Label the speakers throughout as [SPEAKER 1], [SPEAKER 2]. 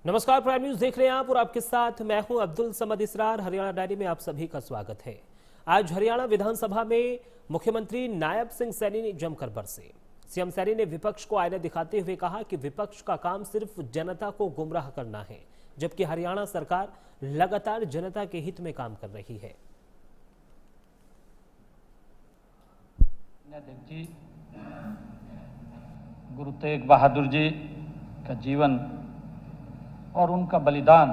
[SPEAKER 1] नमस्कार, prime news देख रहे हैं आप और आपके साथ मैं हूं अब्दुल समद इसरार। हरियाणा डायरी में आप सभी का स्वागत है। आज हरियाणा विधानसभा में मुख्यमंत्री नायब सिंह सैनी ने जमकर बरसे। सीएम सैनी ने विपक्ष को आईना दिखाते हुए कहा कि विपक्ष का काम सिर्फ जनता को गुमराह करना है, जबकि हरियाणा सरकार लगातार जनता के हित में काम कर रही है।
[SPEAKER 2] गुरु तेग बहादुर जी का जीवन और उनका बलिदान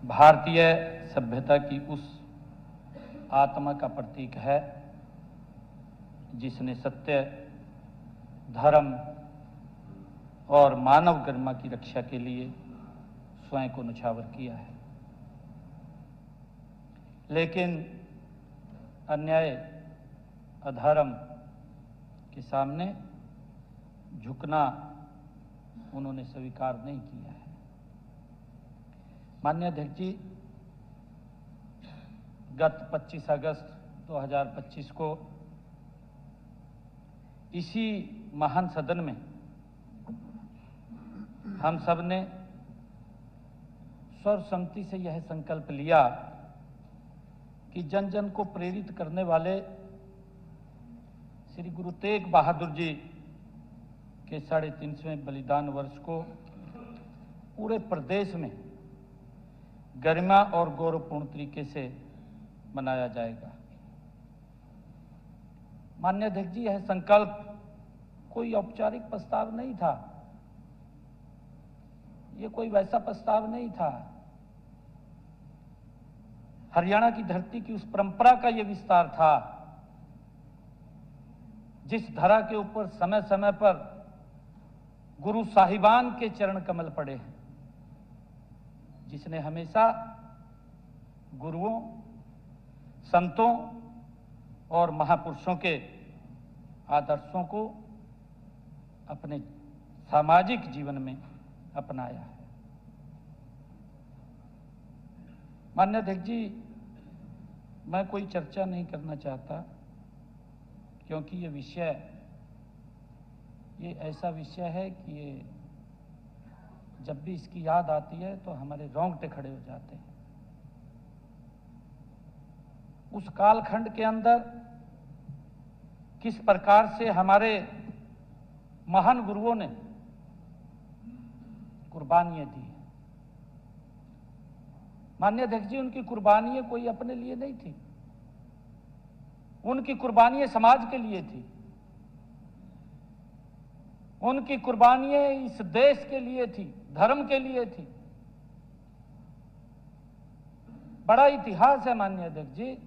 [SPEAKER 2] भारतीय सभ्यता की उस आत्मा का प्रतीक है जिसने सत्य, धर्म और मानव गरिमा की रक्षा के लिए स्वयं को न्यौछावर किया है। लेकिन अन्याय, अधर्म के सामने झुकना उन्होंने स्वीकार नहीं किया है। माननीय अध्यक्ष जी, गत 25 अगस्त 2025 को इसी महान सदन में हम सब ने सर्वसम्मति से यह संकल्प लिया कि जन जन को प्रेरित करने वाले श्री गुरु तेग बहादुर जी के 350वें बलिदान वर्ष को पूरे प्रदेश में गरिमा और गौरवपूर्ण तरीके से मनाया जाएगा। माननीय अध्यक्ष जी, यह संकल्प कोई औपचारिक प्रस्ताव नहीं था, ये कोई वैसा प्रस्ताव नहीं था। हरियाणा की धरती की उस परंपरा का यह विस्तार था जिस धरा के ऊपर समय समय पर गुरु साहिबान के चरण कमल पड़े हैं, जिसने हमेशा गुरुओं, संतों और महापुरुषों के आदर्शों को अपने सामाजिक जीवन में अपनाया है। माननीय अध्यक्ष जी, मैं कोई चर्चा नहीं करना चाहता क्योंकि ये ऐसा विषय है कि ये जब भी इसकी याद आती है तो हमारे रोंगटे खड़े हो जाते हैं। उस कालखंड के अंदर किस प्रकार से हमारे महान गुरुओं ने कुर्बानियां दी। माननीय अध्यक्ष जी, उनकी कुर्बानियां कोई अपने लिए नहीं थी, उनकी कुर्बानियां समाज के लिए थी, उनकी कुर्बानियां इस देश के लिए थी, धर्म के लिए थी। बड़ा इतिहास है माननीय अध्यक्ष जी।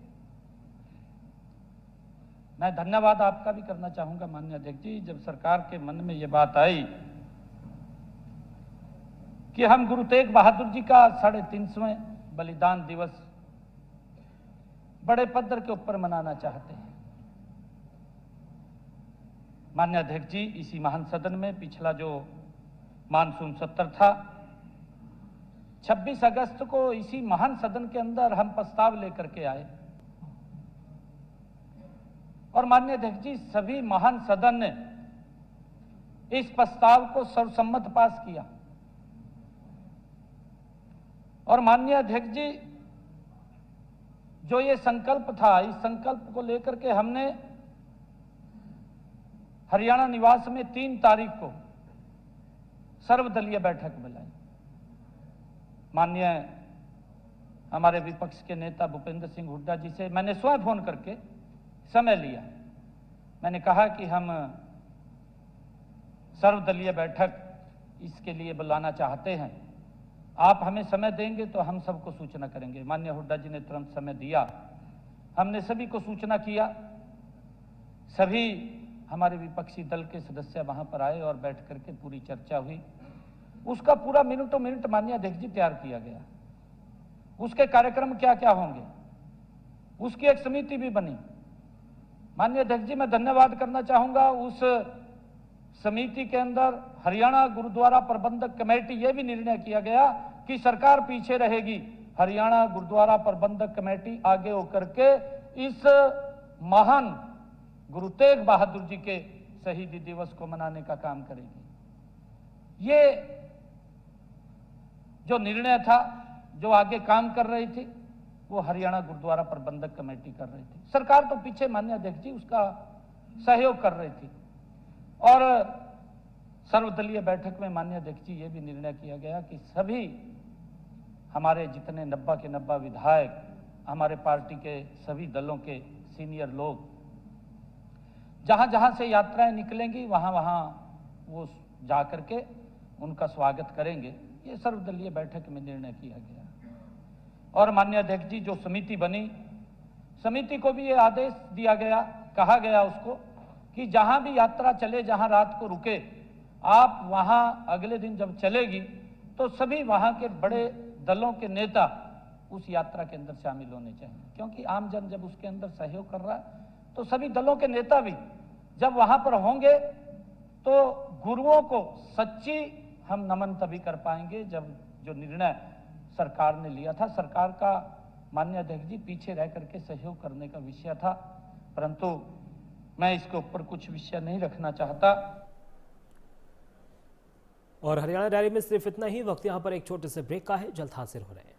[SPEAKER 2] मैं धन्यवाद आपका भी करना चाहूंगा माननीय अध्यक्ष जी, जब सरकार के मन में यह बात आई कि हम गुरु तेग बहादुर जी का 350वें बलिदान दिवस बड़े पद्धर के ऊपर मनाना चाहते हैं। माननीय अध्यक्ष जी, इसी महान सदन में पिछला जो मानसून सत्र था, 26 अगस्त को इसी महान सदन के अंदर हम प्रस्ताव लेकर के आए और माननीय अध्यक्ष जी, सभी महान सदन ने इस प्रस्ताव को सर्वसम्मत पास किया। और माननीय अध्यक्ष जी, जो ये संकल्प था, इस संकल्प को लेकर के हमने हरियाणा निवास में 3 तारीख को सर्वदलीय बैठक बुलाई। माननीय हमारे विपक्ष के नेता भूपेंद्र सिंह हुड्डा जी से मैंने स्वयं फोन करके समय लिया। मैंने कहा कि हम सर्वदलीय बैठक इसके लिए बुलाना चाहते हैं, आप हमें समय देंगे तो हम सबको सूचना करेंगे। माननीय हुड्डा जी ने तुरंत समय दिया, हमने सभी को सूचना किया। सभी हमारे विपक्षी दल के सदस्य वहां पर आए और बैठ करके पूरी चर्चा हुई। उसका पूरा मिनटों मिनट माननीय अध्यक्ष जी तैयार किया गया। उसके कार्यक्रम क्या क्या होंगे, उसकी एक समिति भी बनी। माननीय अध्यक्ष जी, मैं धन्यवाद करना चाहूंगा उस समिति के अंदर हरियाणा गुरुद्वारा प्रबंधक कमेटी, यह भी निर्णय किया गया कि सरकार पीछे रहेगी, हरियाणा गुरुद्वारा प्रबंधक कमेटी आगे होकर के इस महान गुरु तेग बहादुर जी के शहीदी दिवस को मनाने का काम करेगी। ये जो निर्णय था, जो आगे काम कर रही थी, वो हरियाणा गुरुद्वारा प्रबंधक कमेटी कर रही थी। सरकार तो पीछे माननीय अध्यक्ष जी उसका सहयोग कर रही थी। और सर्वदलीय बैठक में माननीय अध्यक्ष जी ये भी निर्णय किया गया कि सभी हमारे जितने 90 के 90 विधायक, हमारे पार्टी के सभी दलों के सीनियर लोग जहां जहां से यात्राएं निकलेंगी वहां वहां वो जा करके उनका स्वागत करेंगे। ये सर्वदलीय बैठक में निर्णय किया गया। और माननीय अध्यक्ष जी जो समिति बनी, समिति को भी ये आदेश दिया गया, कहा गया उसको कि जहां भी यात्रा चले, जहां रात को रुके, आप वहां अगले दिन जब चलेगी तो सभी वहां के बड़े दलों के नेता उस यात्रा के अंदर शामिल होने चाहिए, क्योंकि आम जन जब उसके अंदर सहयोग कर रहा है तो सभी दलों के नेता भी जब वहां पर होंगे तो गुरुओं को सच्ची हम नमन तभी कर पाएंगे जब जो निर्णय सरकार ने लिया था, सरकार का माननीय अध्यक्ष जी पीछे रह करके सहयोग करने का विषय था, परंतु मैं इसके ऊपर कुछ विषय नहीं रखना चाहता।
[SPEAKER 1] और हरियाणा डायरी में सिर्फ इतना ही। वक्त यहाँ पर एक छोटे से ब्रेक का है, जल्द हाजिर हो रहे हैं।